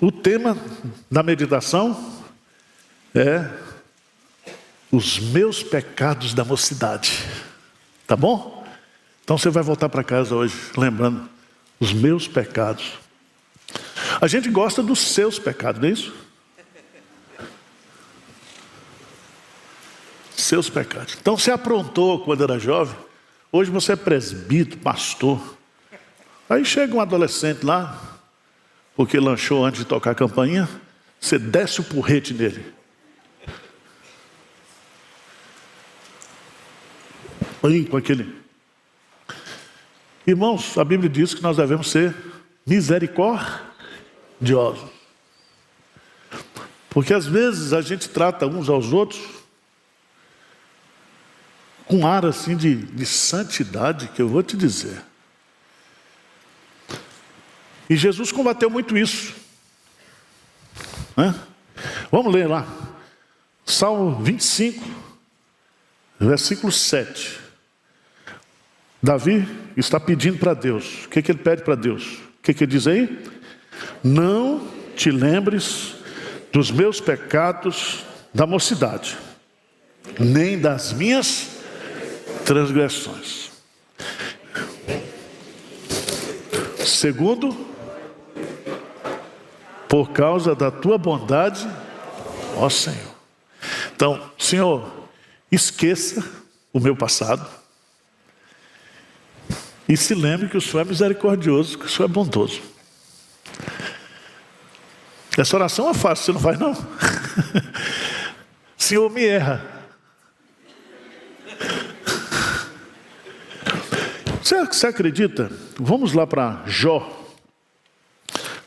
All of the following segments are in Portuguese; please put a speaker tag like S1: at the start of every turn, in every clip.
S1: o tema da meditação é os meus pecados da mocidade. Tá bom? Então você vai voltar para casa hoje lembrando os meus pecados. A gente gosta dos seus pecados, não é isso? Seus pecados. Então você aprontou quando era jovem, hoje você é presbítero, pastor. Aí chega um adolescente lá, porque lanchou antes de tocar a campainha, você desce o porrete nele. Aí com aquele... Irmãos, a Bíblia diz que nós devemos ser misericordiosos. Porque às vezes a gente trata uns aos outros com um ar assim de santidade, que eu vou te dizer. E Jesus combateu muito isso, né? Vamos ler lá, Salmo 25, versículo 7. Davi está pedindo para Deus. O que ele pede para Deus? O que ele diz aí? Não te lembres dos meus pecados da mocidade, nem das minhas transgressões. Segundo, por causa da tua bondade, ó Senhor. Então, Senhor, esqueça o meu passado e se lembre que o Senhor é misericordioso, que o Senhor é bondoso. Essa oração é fácil, você não faz não? Senhor, me erra. Você acredita? Vamos lá para Jó.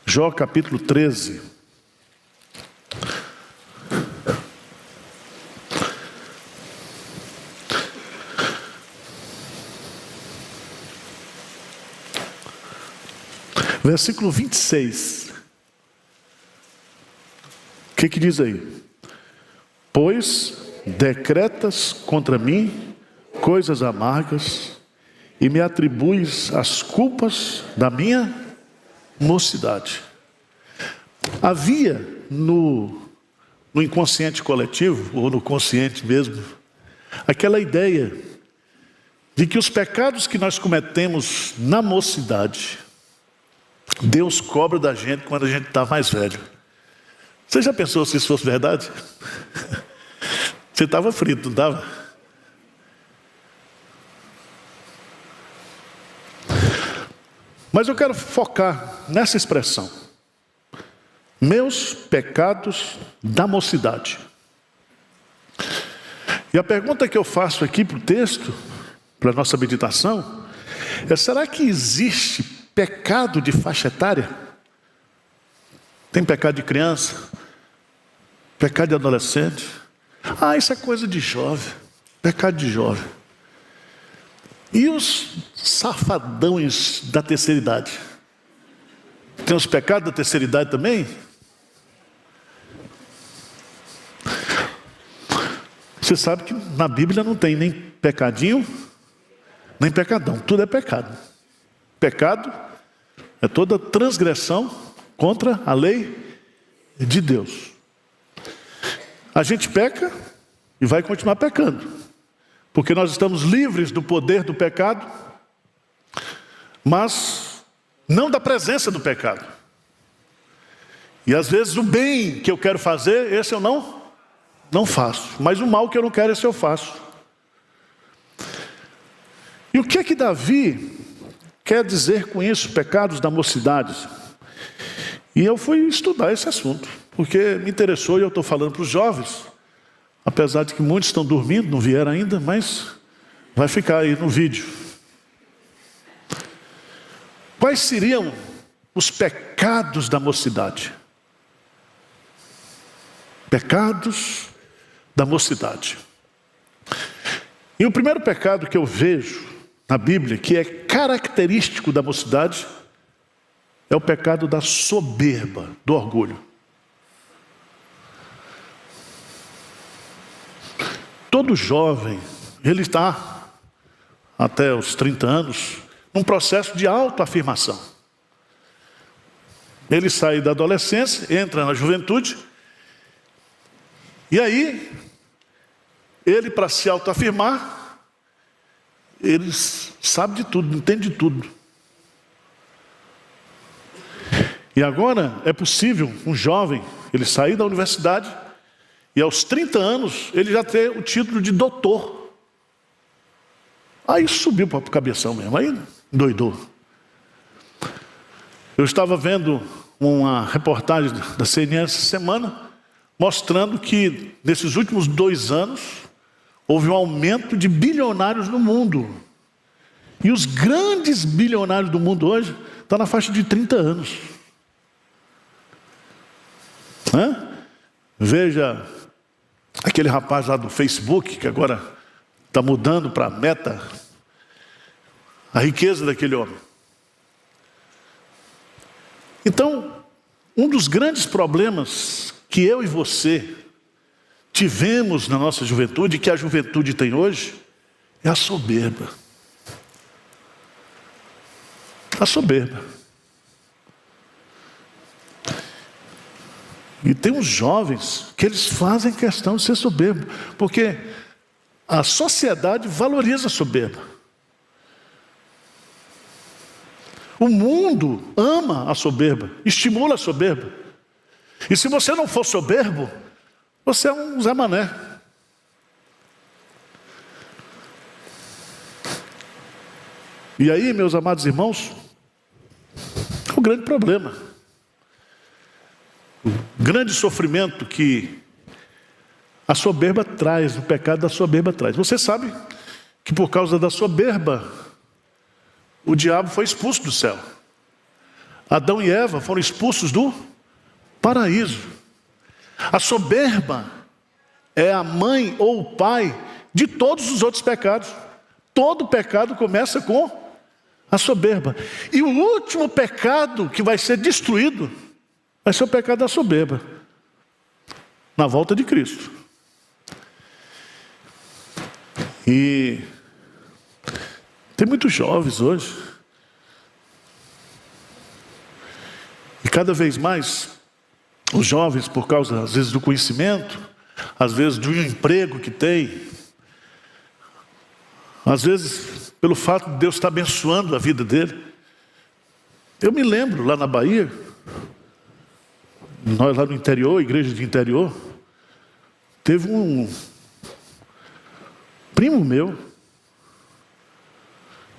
S1: Jó capítulo 13. Versículo 26. O que diz aí? Pois decretas contra mim coisas amargas e me atribuis as culpas da minha mocidade. Havia no inconsciente coletivo, ou no consciente mesmo, aquela ideia de que os pecados que nós cometemos na mocidade, Deus cobra da gente quando a gente está mais velho. Você já pensou se isso fosse verdade? Você estava frito, não estava? Mas eu quero focar nessa expressão. Meus pecados da mocidade. E a pergunta que eu faço aqui para o texto, para a nossa meditação, é: será que existe pecado de faixa etária? Tem pecado de criança? Pecado de adolescente? Ah, isso é coisa de jovem. Pecado de jovem. E os safadões da terceira idade? Tem os pecados da terceira idade também? Você sabe que na Bíblia não tem nem pecadinho, nem pecadão. Tudo é pecado. Pecado é toda transgressão contra a lei de Deus. A gente peca e vai continuar pecando, porque nós estamos livres do poder do pecado, mas não da presença do pecado. E às vezes o bem que eu quero fazer, esse eu não faço. Mas o mal que eu não quero, esse eu faço. E o que é que Davi quer dizer com isso, pecados da mocidade? E eu fui estudar esse assunto, porque me interessou e eu estou falando para os jovens, apesar de que muitos estão dormindo, não vieram ainda, mas vai ficar aí no vídeo. Quais seriam os pecados da mocidade? Pecados da mocidade. E o primeiro pecado que eu vejo na Bíblia, que é característico da mocidade, é o pecado da soberba, do orgulho. Todo jovem, ele está, até os 30 anos, num processo de autoafirmação. ele sai da adolescência, entra na juventude, e aí, ele, para se autoafirmar, ele sabe de tudo, entende de tudo. E agora é possível um jovem, ele sair da universidade e aos 30 anos ele já ter o título de doutor. Aí subiu para o cabeção mesmo, aí doidou. Eu estava vendo uma reportagem da CNN essa semana, mostrando que nesses últimos 2 anos houve um aumento de bilionários no mundo. E os grandes bilionários do mundo hoje estão na faixa de 30 anos. Veja aquele rapaz lá do Facebook, que agora está mudando para a Meta, a riqueza daquele homem. Então, um dos grandes problemas que eu e você tivemos na nossa juventude, que a juventude tem hoje, é a soberba. A soberba. E tem uns jovens que eles fazem questão de ser soberbo, porque a sociedade valoriza a soberba. O mundo ama a soberba, estimula a soberba. E se você não for soberbo, você é um Zé Mané. E aí, meus amados irmãos, é um grande problema. O grande sofrimento que a soberba traz, o pecado da soberba traz. Você sabe que por causa da soberba, o diabo foi expulso do céu. Adão e Eva foram expulsos do paraíso. A soberba é a mãe ou o pai de todos os outros pecados. Todo pecado começa com a soberba. E o último pecado que vai ser destruído vai ser o pecado da soberba, na volta de Cristo. E tem muitos jovens hoje, e cada vez mais os jovens, por causa às vezes do conhecimento, às vezes do emprego que tem, às vezes pelo fato de Deus estar abençoando a vida dele. Eu me lembro lá na Bahia, nós lá no interior, igreja de interior, teve um primo meu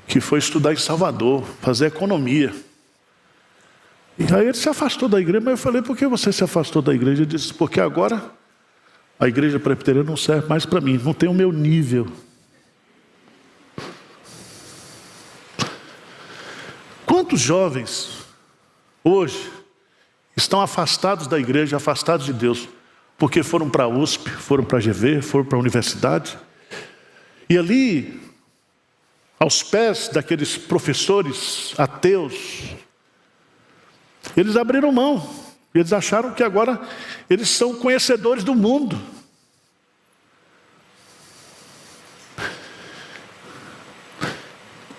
S1: que foi estudar em Salvador, fazer economia. E aí ele se afastou da igreja, mas eu falei, por que você se afastou da igreja? Ele disse, porque agora a igreja presbiteriana não serve mais para mim, não tem o meu nível. Quantos jovens hoje estão afastados da igreja, afastados de Deus, porque foram para a USP, foram para a GV, foram para a universidade, e ali, aos pés daqueles professores ateus, eles abriram mão, eles acharam que agora eles são conhecedores do mundo.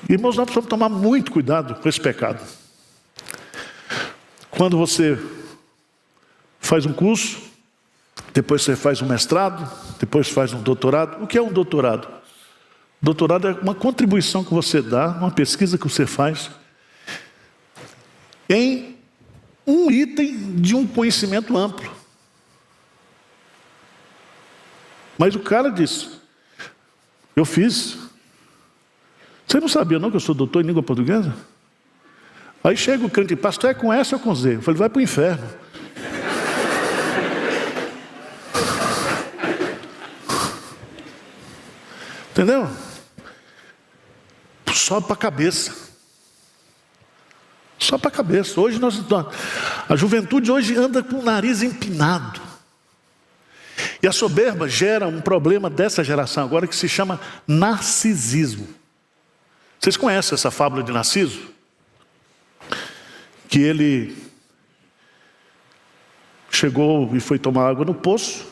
S1: Irmãos, nós precisamos tomar muito cuidado com esse pecado. Quando você faz um curso, depois você faz um mestrado, depois faz um doutorado. O que é um doutorado? Doutorado é uma contribuição que você dá, uma pesquisa que você faz, em um item de um conhecimento amplo. Mas o cara disse, eu fiz. Você não sabia não que eu sou doutor em língua portuguesa? Aí chega o crente, pastor, é com S ou com Z? Eu falei, vai para o inferno. Entendeu? Sobe para a cabeça. Sobe para a cabeça. Hoje a juventude hoje anda com o nariz empinado. E a soberba gera um problema dessa geração agora que se chama narcisismo. Vocês conhecem essa fábula de Narciso? Que ele chegou e foi tomar água no poço,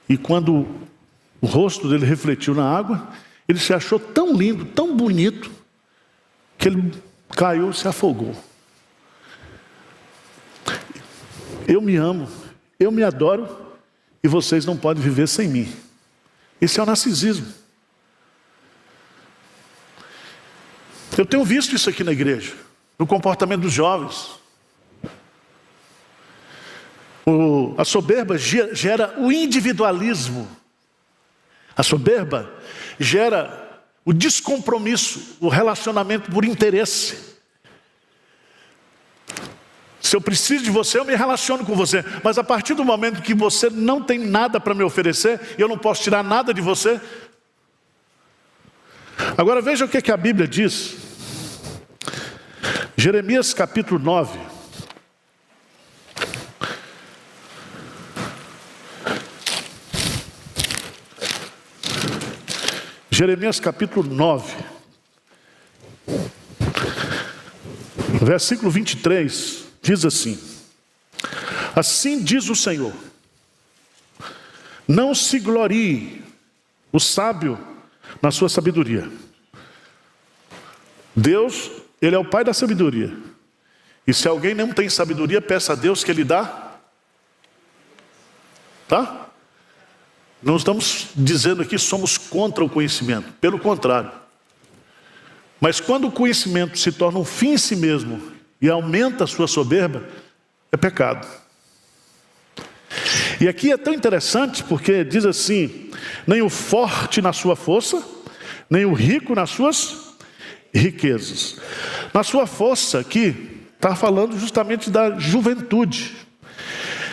S1: e quando o rosto dele refletiu na água, ele se achou tão lindo, tão bonito, que ele caiu e se afogou. eu me amo, eu me adoro e vocês não podem viver sem mim. Esse é o narcisismo. Eu tenho visto isso aqui na igreja, no comportamento dos jovens. A soberba gera o individualismo. A soberba gera o descompromisso, o relacionamento por interesse. Se eu preciso de você, eu me relaciono com você. Mas a partir do momento que você não tem nada para me oferecer, eu não posso tirar nada de você. Agora veja o que a Bíblia diz. Jeremias capítulo 9. Jeremias capítulo 9. Versículo 23. Diz assim: assim diz o Senhor, não se glorie o sábio na sua sabedoria. Deus, Ele é o Pai da sabedoria. E se alguém não tem sabedoria, peça a Deus que Ele dá. Tá? Não estamos dizendo aqui que somos contra o conhecimento. Pelo contrário. Mas quando o conhecimento se torna um fim em si mesmo e aumenta a sua soberba, é pecado. E aqui é tão interessante porque diz assim: nem o forte na sua força, nem o rico nas suas riquezas. Na sua força aqui, está falando justamente da juventude.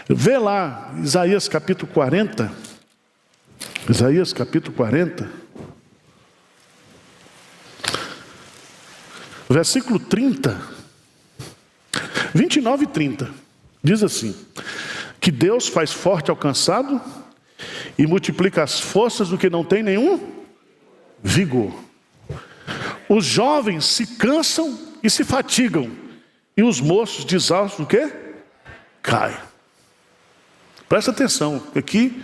S1: Vê lá, Isaías capítulo 40. Isaías capítulo 40. Versículo 30. 29 e 30. Diz assim: que Deus faz forte ao cansado e multiplica as forças do que não tem nenhum vigor. Os jovens se cansam e se fatigam, e os moços de exaustos o quê? Caem. Presta atenção, aqui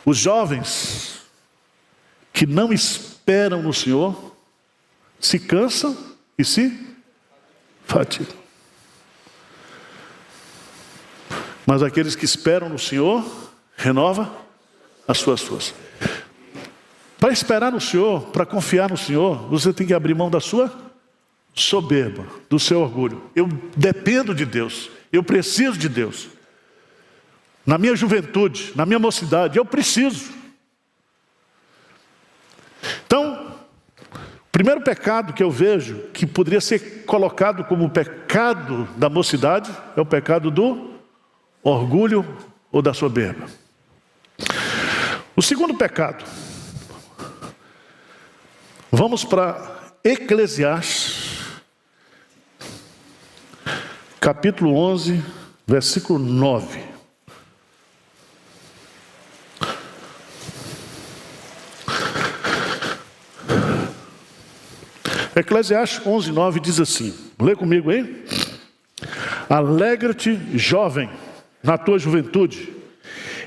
S1: os jovens que não esperam no Senhor se cansam e se fatigam. Mas aqueles que esperam no Senhor, renova as suas forças. Para esperar no Senhor, para confiar no Senhor, você tem que abrir mão da sua soberba, do seu orgulho. Eu dependo de Deus, eu preciso de Deus. Na minha juventude, na minha mocidade, eu preciso. Então, o primeiro pecado que eu vejo, que poderia ser colocado como o pecado da mocidade, é o pecado do orgulho ou da soberba. O segundo pecado, vamos para Eclesiastes, capítulo 11, versículo 9. Eclesiastes 11, 9 diz assim, lê comigo aí. Alegra-te, jovem, na tua juventude,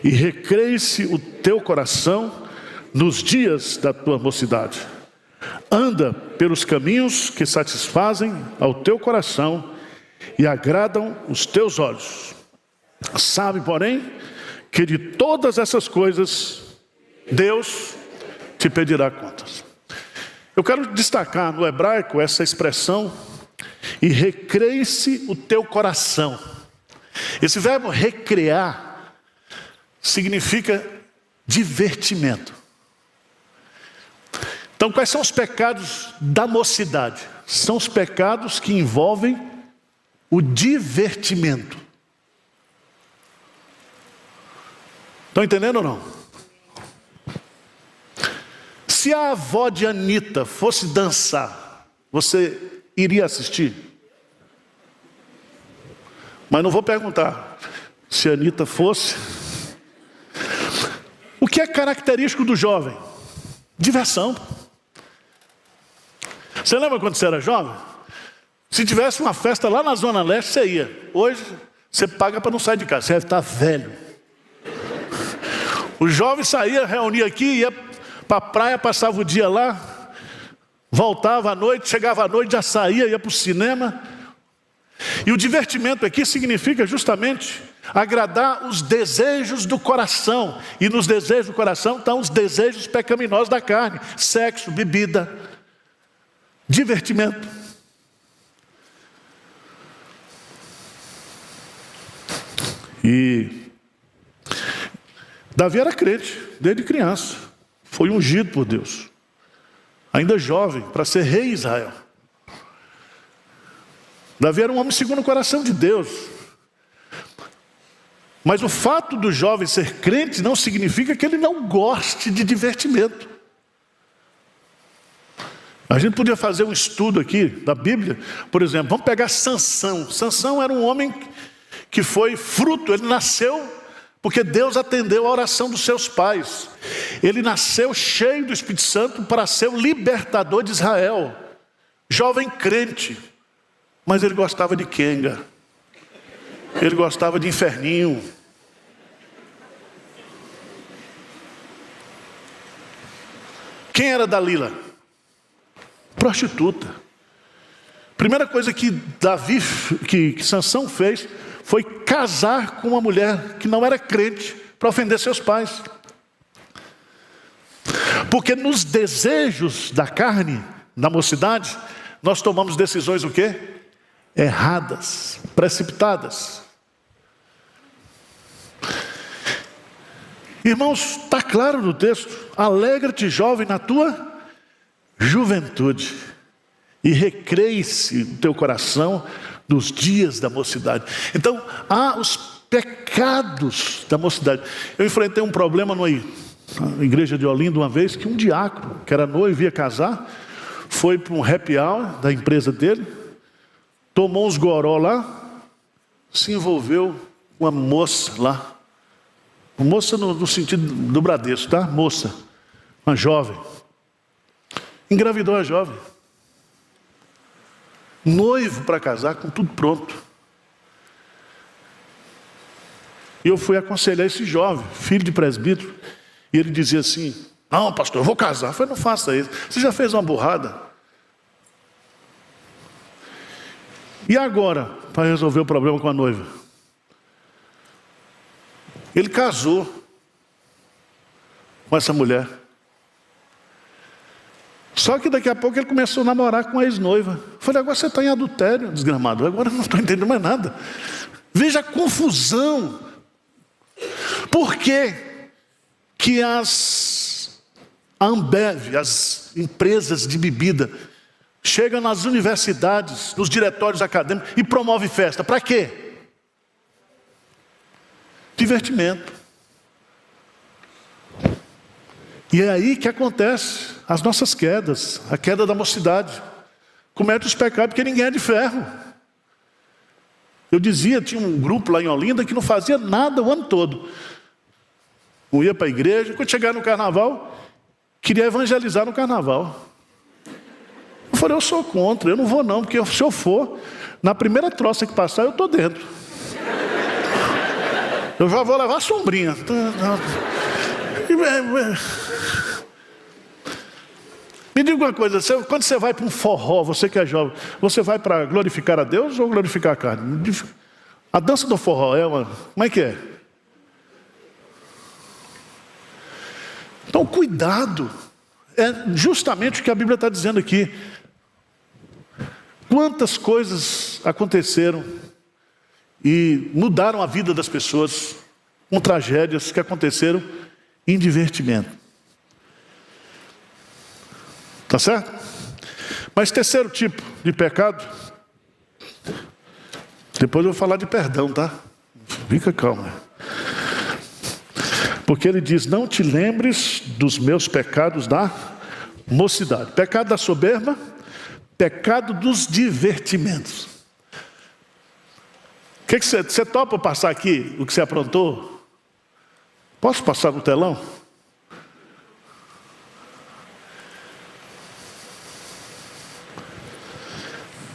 S1: e recreie-se o teu coração nos dias da tua mocidade. Anda pelos caminhos que satisfazem ao teu coração e agradam os teus olhos. Sabe, porém, que de todas essas coisas Deus te pedirá contas. Eu quero destacar no hebraico essa expressão, e recreie-se o teu coração. Esse verbo recrear significa divertimento. Então, quais são os pecados da mocidade? São os pecados que envolvem o divertimento. Estão entendendo ou não? Se a avó de Anitta fosse dançar, você iria assistir? Mas não vou perguntar se a Anitta fosse. O que é característico do jovem? Diversão. Você lembra quando você era jovem? Se tivesse uma festa lá na Zona Leste, você ia. Hoje, você paga para não sair de casa. Você deve estar velho. O jovem saía, reunia aqui, ia para a praia, passava o dia lá. voltava à noite, chegava à noite, já saía, ia para o cinema. E o divertimento aqui significa justamente agradar os desejos do coração. E nos desejos do coração estão os desejos pecaminosos da carne: sexo, bebida, divertimento. E Davi era crente desde criança, foi ungido por Deus, ainda jovem, para ser rei de Israel. Davi era um homem segundo o coração de Deus. Mas o fato do jovem ser crente não significa que ele não goste de divertimento. A gente podia fazer um estudo aqui da Bíblia, por exemplo, vamos pegar Sansão. Sansão era um homem que foi fruto, ele nasceu porque Deus atendeu a oração dos seus pais. Ele nasceu cheio do Espírito Santo para ser o libertador de Israel. Jovem crente, mas ele gostava de quenga. Ele gostava de inferninho. Quem era Dalila? Prostituta. Primeira coisa que Sansão fez foi casar com uma mulher que não era crente para ofender seus pais. Porque nos desejos da carne, da mocidade, nós tomamos decisões o quê? Erradas, precipitadas. Irmãos, está claro no texto: alegra-te, jovem, na tua juventude, e recreie-se o teu coração nos dias da mocidade. Então, há os pecados da mocidade. Eu enfrentei um problema na igreja de Olinda uma vez, que um diácono, que era noivo, ia casar, foi para um happy hour da empresa dele, tomou uns goró lá, se envolveu com uma moça lá. Moça no sentido do Bradesco, tá? Moça, uma jovem. Engravidou a jovem. Noivo para casar, com tudo pronto. E eu fui aconselhar esse jovem, filho de presbítero, e ele dizia assim: não, pastor, eu vou casar. Eu falei: não faça isso, você já fez uma burrada. E agora, para resolver o problema com a noiva? Ele casou com essa mulher. Só que daqui a pouco ele começou a namorar com a ex-noiva. Eu falei: agora você está em adultério, desgramado. Agora eu não estou entendendo mais nada. Veja a confusão. Por que a Ambev, as empresas de bebida, chegam nas universidades, nos diretórios acadêmicos e promovem festa? Para quê? Divertimento. E é aí que acontece as nossas quedas, a queda da mocidade. Comete os pecados porque ninguém é de ferro. Eu dizia, tinha um grupo lá em Olinda que não fazia nada o ano todo. Não ia para a igreja, quando chegar no carnaval, queria evangelizar no carnaval. Eu falei: eu sou contra, eu não vou não, porque se eu for, na primeira troça que passar, eu estou dentro. Eu já vou levar a sombrinha. Me diga uma coisa: quando você vai para um forró, você que é jovem, você vai para glorificar a Deus ou glorificar a carne? A dança do forró é uma... Como é que é? Então, cuidado. É justamente o que a Bíblia está dizendo aqui. Quantas coisas aconteceram e mudaram a vida das pessoas com tragédias que aconteceram em divertimento. Tá certo? Mas terceiro tipo de pecado, depois eu vou falar de perdão, tá? Fica calmo. Porque ele diz: não te lembres dos meus pecados da mocidade. Pecado da soberba, pecado dos divertimentos. O que você topa passar aqui o que você aprontou? Posso passar no telão?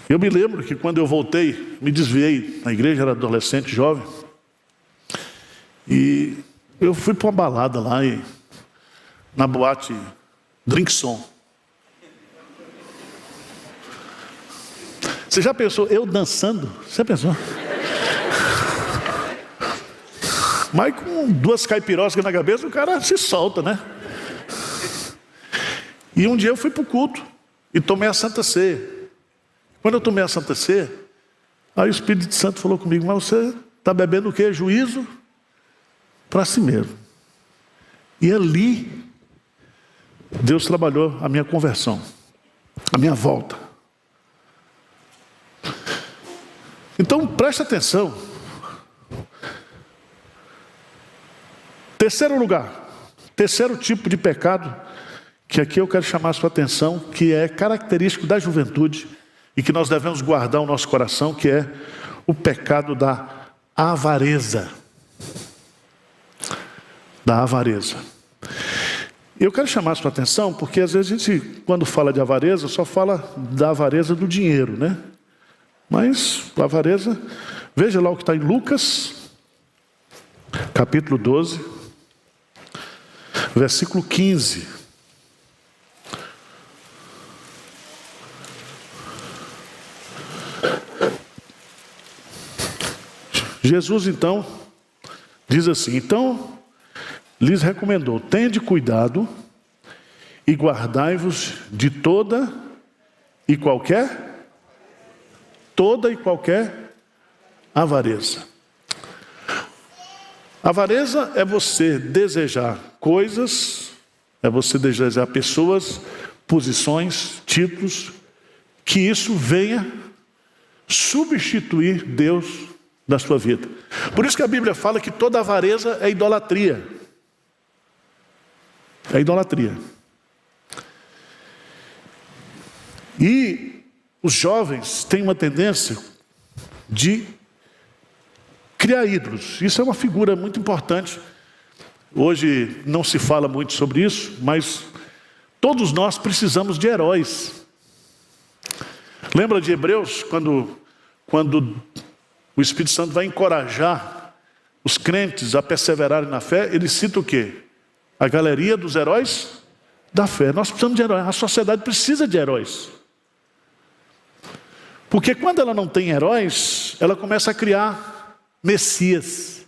S1: Eu me lembro que quando eu voltei, me desviei na igreja, era adolescente, jovem, e eu fui para uma balada lá, na boate Drinkson. Você já pensou eu dançando? Você já pensou? Mas com 2 caipiroscas na cabeça, o cara se solta, né? E um dia eu fui para o culto e tomei a Santa Ceia. Quando eu tomei a Santa Ceia, aí o Espírito Santo falou comigo: mas você está bebendo o quê? Juízo para si mesmo. E ali, Deus trabalhou a minha conversão, a minha volta. Então preste atenção. Terceiro lugar, terceiro tipo de pecado, que aqui eu quero chamar a sua atenção, que é característico da juventude e que nós devemos guardar o nosso coração, que é o pecado da avareza. Da avareza. Eu quero chamar a sua atenção porque às vezes a gente, quando fala de avareza, só fala da avareza do dinheiro, né? Mas a avareza, veja lá o que está em Lucas, capítulo 12, versículo 15. Jesus então diz assim: então lhes recomendou: tende cuidado e guardai-vos de toda e qualquer avareza. Avareza é você desejar coisas, é você desejar pessoas, posições, títulos, que isso venha substituir Deus da sua vida. Por isso que a Bíblia fala que toda avareza é idolatria. É idolatria. E os jovens têm uma tendência de criar ídolos. Isso é uma figura muito importante. Hoje não se fala muito sobre isso, mas todos nós precisamos de heróis. Lembra de Hebreus, quando o Espírito Santo vai encorajar os crentes a perseverarem na fé, ele cita o quê? A galeria dos heróis da fé. Nós precisamos de heróis, a sociedade precisa de heróis. Porque quando ela não tem heróis, ela começa a criar Messias.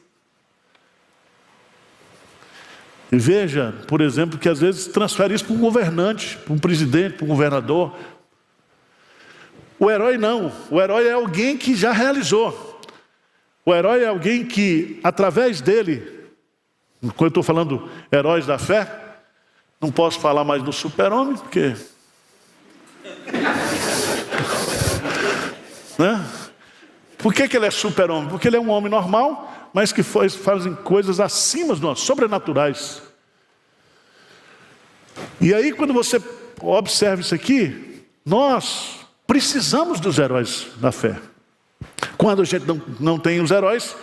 S1: E veja, por exemplo, que às vezes transfere isso para um governante, para um presidente, para um governador. O herói não, o herói é alguém que já realizou. O herói é alguém que, através dele, quando eu estou falando heróis da fé, não posso falar mais do super-homem, porque... né? Por que ele é super-homem? Porque ele é um homem normal, mas que fazem coisas acima de nós, sobrenaturais. E aí, quando você observa isso aqui, nós precisamos dos heróis da fé. Quando a gente não tem os heróis,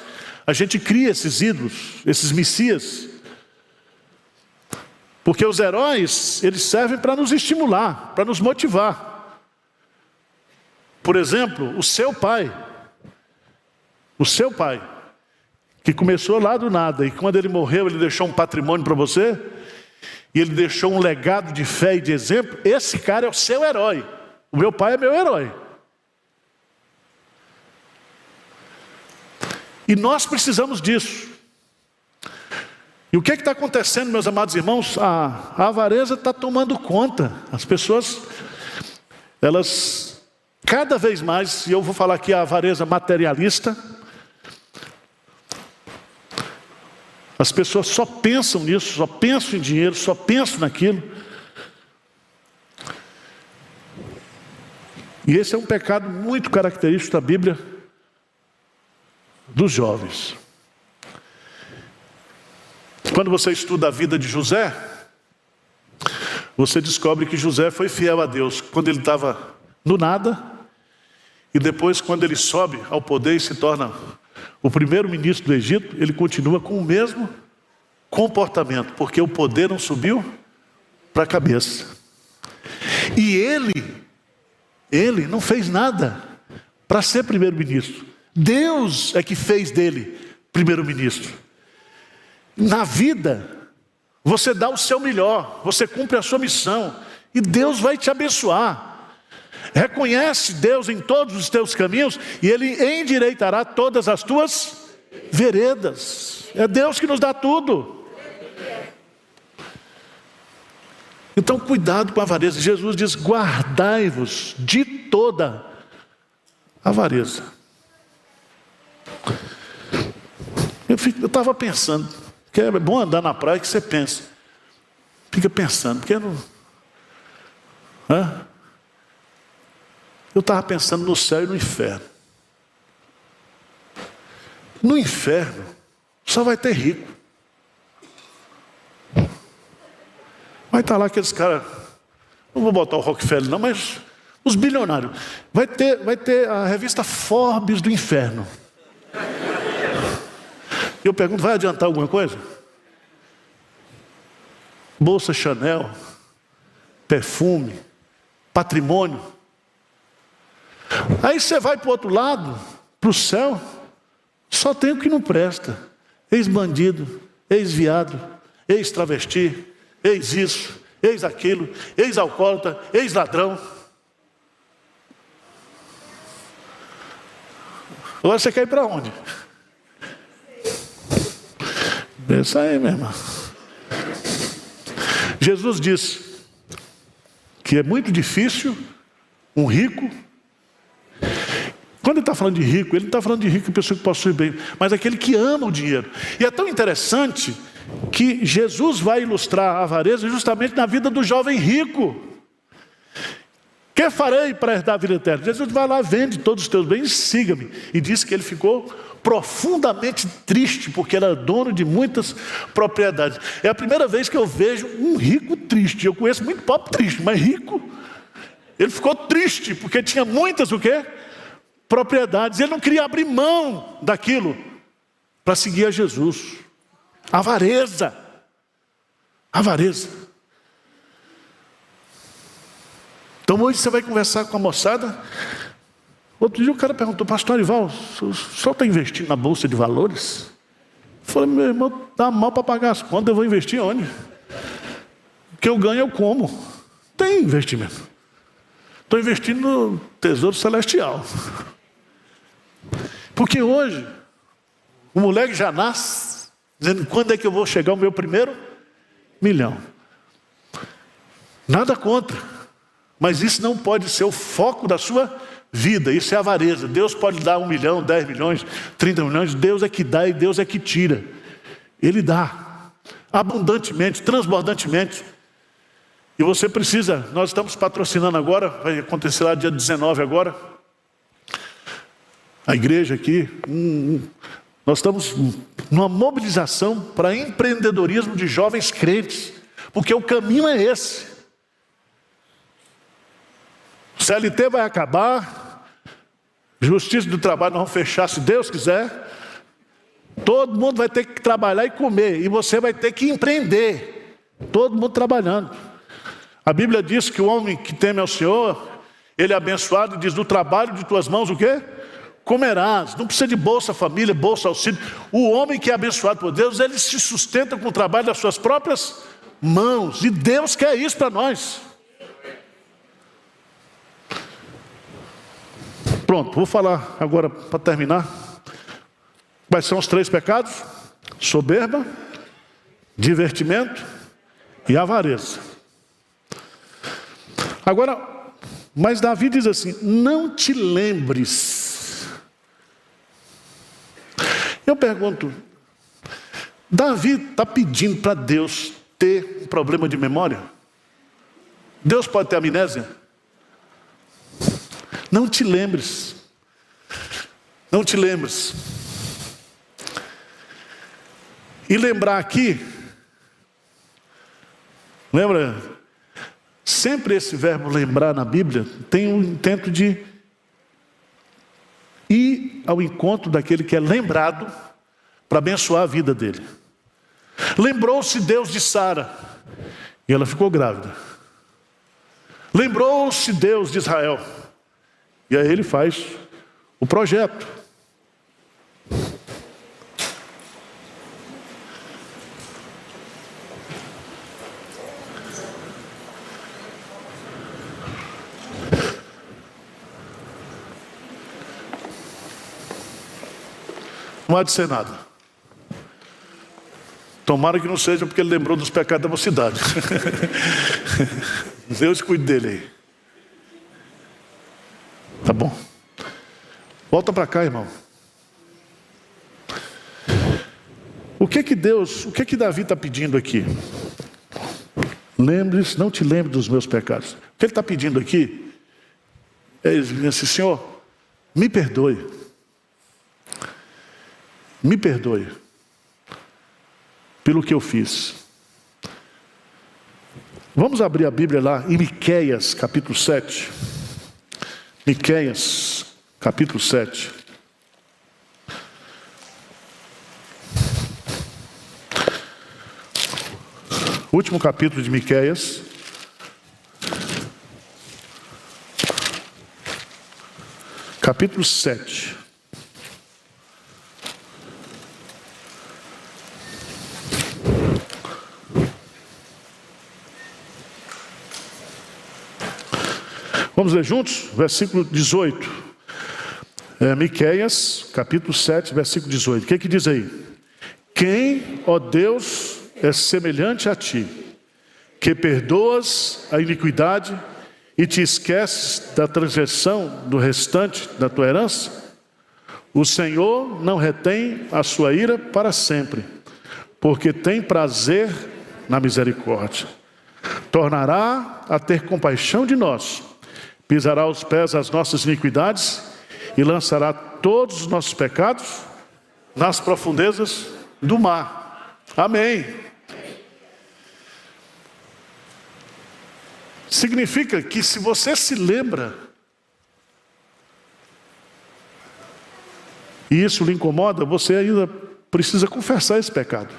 S1: a gente cria esses ídolos, esses messias. Porque os heróis, eles servem para nos estimular, para nos motivar. Por exemplo, o seu pai, que começou lá do nada, e quando ele morreu, ele deixou um patrimônio para você, e ele deixou um legado de fé e de exemplo. Esse cara é o seu herói. O meu pai é meu herói. E nós precisamos disso. E o que está acontecendo, meus amados irmãos? A avareza está tomando conta. As pessoas, elas cada vez mais, e eu vou falar aqui a avareza materialista, as pessoas só pensam nisso, só pensam em dinheiro, só pensam naquilo. E esse é um pecado muito característico da Bíblia dos jovens. Quando você estuda a vida de José, você descobre que José foi fiel a Deus quando ele estava no nada, e depois quando ele sobe ao poder e se torna o primeiro ministro do Egito, ele continua com o mesmo comportamento, porque o poder não subiu para a cabeça. E ele não fez nada para ser primeiro-ministro. Deus é que fez dele primeiro-ministro. Na vida, você dá o seu melhor, você cumpre a sua missão, e Deus vai te abençoar. Reconhece Deus em todos os teus caminhos e Ele endireitará todas as tuas veredas. É Deus que nos dá tudo. Então cuidado com a avareza. Jesus diz: guardai-vos de toda avareza. Eu estava pensando, que é bom andar na praia que você pensa. Fica pensando, porque não... Eu estava pensando no céu e no inferno. No inferno só vai ter rico. Vai estar lá aqueles caras, não vou botar o Rockefeller não, mas os bilionários. Vai ter a revista Forbes do inferno. Eu pergunto, vai adiantar alguma coisa? Bolsa Chanel, perfume, patrimônio. Aí você vai para o outro lado, para o céu, só tem o que não presta. Ex-bandido, ex-viado, ex-travesti, ex-isso, ex-aquilo, ex-alcoólatra, ex-ladrão. Agora você quer ir para onde? Pensa aí, meu irmão. Jesus diz que é muito difícil um rico. Quando ele está falando de rico, ele não está falando de rico, pessoa que possui bem, mas aquele que ama o dinheiro. E é tão interessante que Jesus vai ilustrar a avareza justamente na vida do jovem rico. Que farei para herdar a vida eterna? Jesus vai lá, vende todos os teus bens, siga-me. E diz que ele ficou profundamente triste, porque era dono de muitas propriedades. É a primeira vez que eu vejo um rico triste. Eu conheço muito pobre triste, mas rico. Ele ficou triste, porque tinha muitas o quê? Propriedades. Ele não queria abrir mão daquilo para seguir a Jesus. Avareza. Avareza. Então hoje você vai conversar com a moçada. Outro dia o cara perguntou: pastor Arival, o senhor está investindo na bolsa de valores? Eu falei: meu irmão, dá mal para pagar as contas, eu vou investir onde? O que eu ganho eu como. Tem investimento. Estou investindo no Tesouro Celestial. Porque hoje o moleque já nasce dizendo: quando é que eu vou chegar ao meu primeiro milhão? Nada contra, mas isso não pode ser o foco da sua vida. Isso é avareza. Deus pode dar 1 milhão, 10 milhões, 30 milhões. Deus é que dá e Deus é que tira. Ele dá abundantemente, transbordantemente. E você precisa, nós estamos patrocinando agora, vai acontecer lá dia 19 agora, a igreja aqui, nós estamos numa mobilização para empreendedorismo de jovens crentes, porque o caminho é esse. O CLT vai acabar, Justiça do Trabalho nós vamos fechar, se Deus quiser. Todo mundo vai ter que trabalhar e comer, e você vai ter que empreender. Todo mundo trabalhando. A Bíblia diz que o homem que teme ao Senhor, ele é abençoado, e diz: do trabalho de tuas mãos o quê? Comerás. Não precisa de Bolsa Família, Bolsa Auxílio. O homem que é abençoado por Deus, ele se sustenta com o trabalho das suas próprias mãos. E Deus quer isso para nós. Pronto, vou falar agora para terminar. Quais são os 3 pecados? Soberba, divertimento e avareza. Agora, mas Davi diz assim: não te lembres. Eu pergunto, Davi está pedindo para Deus ter um problema de memória? Deus pode ter amnésia? Não te lembres. Não te lembres. E lembrar aqui, lembra? Sempre esse verbo lembrar na Bíblia tem um intento de ir ao encontro daquele que é lembrado para abençoar a vida dele. Lembrou-se Deus de Sara e ela ficou grávida. Lembrou-se Deus de Israel e aí ele faz o projeto. Não há de ser nada. Tomara que não seja porque ele lembrou dos pecados da mocidade. Deus cuide dele aí. Tá bom? Volta para cá, irmão. O que que Davi está pedindo aqui? Lembre-se, não te lembre dos meus pecados. O que ele está pedindo aqui é assim: Senhor, me perdoe. Me perdoe pelo que eu fiz. Vamos abrir a Bíblia lá em Miqueias, capítulo 7. Miqueias, capítulo 7. Último capítulo de Miqueias. Capítulo 7. Vamos ler juntos? Versículo 18. Miqueias, capítulo 7, versículo 18. O que diz aí? Quem, ó Deus, é semelhante a ti, que perdoas a iniquidade e te esqueces da transgressão do restante da tua herança? O Senhor não retém a sua ira para sempre, porque tem prazer na misericórdia. Tornará a ter compaixão de nós, pisará aos pés as nossas iniquidades e lançará todos os nossos pecados nas profundezas do mar. Amém. Significa que se você se lembra e isso lhe incomoda, você ainda precisa confessar esse pecado.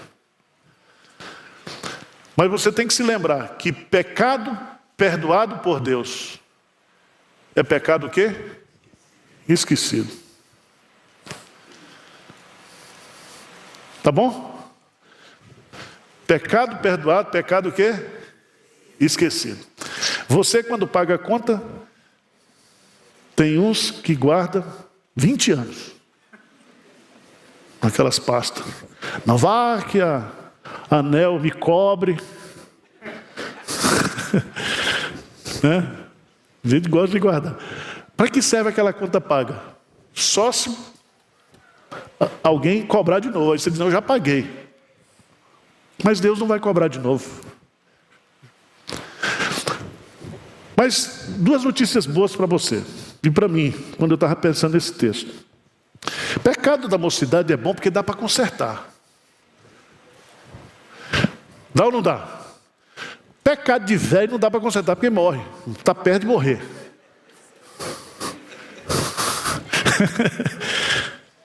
S1: Mas você tem que se lembrar que pecado perdoado por Deus é pecado o quê? Esquecido. Tá bom? Pecado perdoado, pecado o quê? Esquecido. Você, quando paga a conta, tem uns que guarda 20 anos naquelas pastas. Não vá que a anel me cobre. Né? A gente gosta de guardar. Para que serve aquela conta paga? Só se alguém cobrar de novo. Aí você diz: não, eu já paguei. Mas Deus não vai cobrar de novo. Mas duas notícias boas para você e para mim, quando eu estava pensando nesse texto. Pecado da mocidade é bom porque dá para consertar. Dá ou não dá? Pecado de velho não dá para consertar porque morre. Está perto de morrer.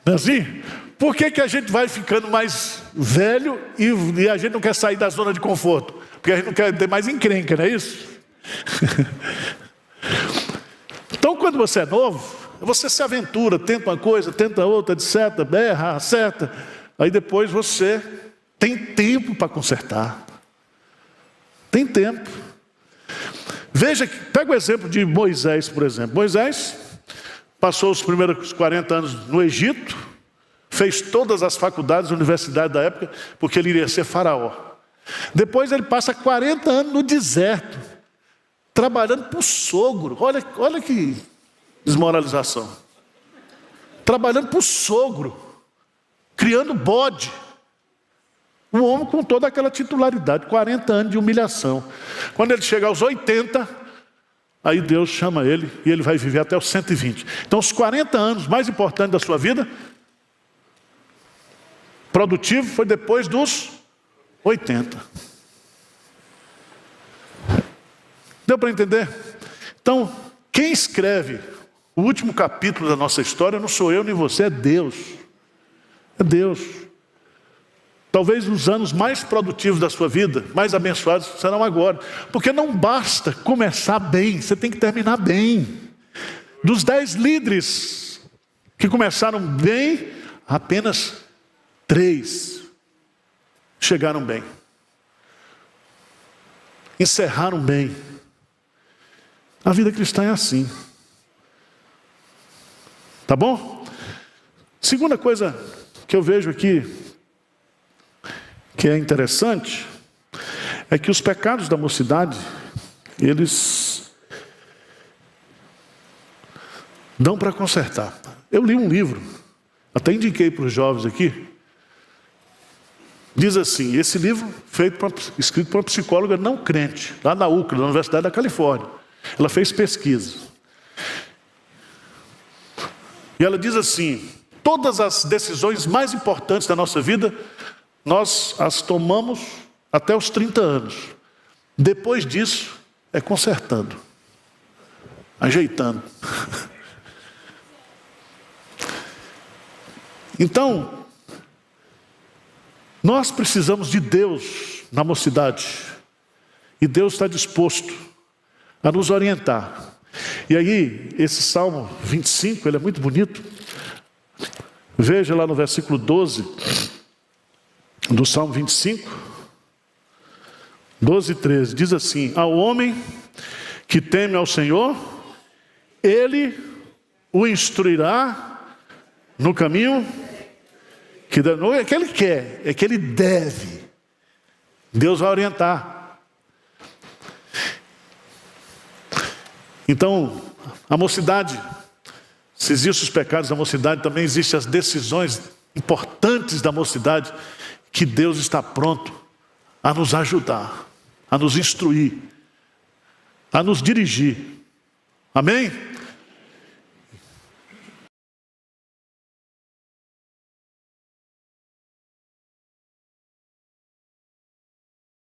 S1: Não é assim? Por que a gente vai ficando mais velho e a gente não quer sair da zona de conforto? Porque a gente não quer ter mais encrenca, não é isso? Então, quando você é novo, você se aventura, tenta uma coisa, tenta outra, etc., berra, acerta. Aí depois você tem tempo para consertar. Tem tempo. Veja, pega o exemplo de Moisés, por exemplo. Moisés passou os primeiros 40 anos no Egito, fez todas as faculdades e universidades da época, porque ele iria ser faraó. Depois ele passa 40 anos no deserto, trabalhando para o sogro. Olha que desmoralização. Trabalhando para o sogro, criando bode. Um homem com toda aquela titularidade, 40 anos de humilhação. Quando ele chega aos 80, aí Deus chama ele e ele vai viver até os 120. Então os 40 anos mais importantes da sua vida, produtivo, foi depois dos 80. Deu para entender? Então, quem escreve o último capítulo da nossa história não sou eu nem você, é Deus. É Deus. Talvez os anos mais produtivos da sua vida, mais abençoados, serão agora. Porque não basta começar bem, você tem que terminar bem. Dos 10 líderes que começaram bem, apenas 3 chegaram bem. Encerraram bem. A vida cristã é assim. Tá bom? Segunda coisa que eu vejo aqui, que é interessante, é que os pecados da mocidade, eles dão para consertar. Eu li um livro, até indiquei para os jovens aqui, diz assim, esse livro escrito por uma psicóloga não crente, lá na UCLA, na Universidade da Califórnia. Ela fez pesquisa. E ela diz assim, todas as decisões mais importantes da nossa vida, nós as tomamos até os 30 anos. Depois disso, é consertando, ajeitando. Então, nós precisamos de Deus na mocidade. E Deus está disposto a nos orientar. E aí, esse Salmo 25, ele é muito bonito. Veja lá no versículo 12 do Salmo 25. 12 e 13, diz assim, ao homem que teme ao Senhor, Ele o instruirá no caminho que não é que Ele quer, é que Ele deve. Deus vai orientar. Então, a mocidade, se existem os pecados da mocidade, também existem as decisões importantes da mocidade, que Deus está pronto a nos ajudar, a nos instruir, a nos dirigir. Amém?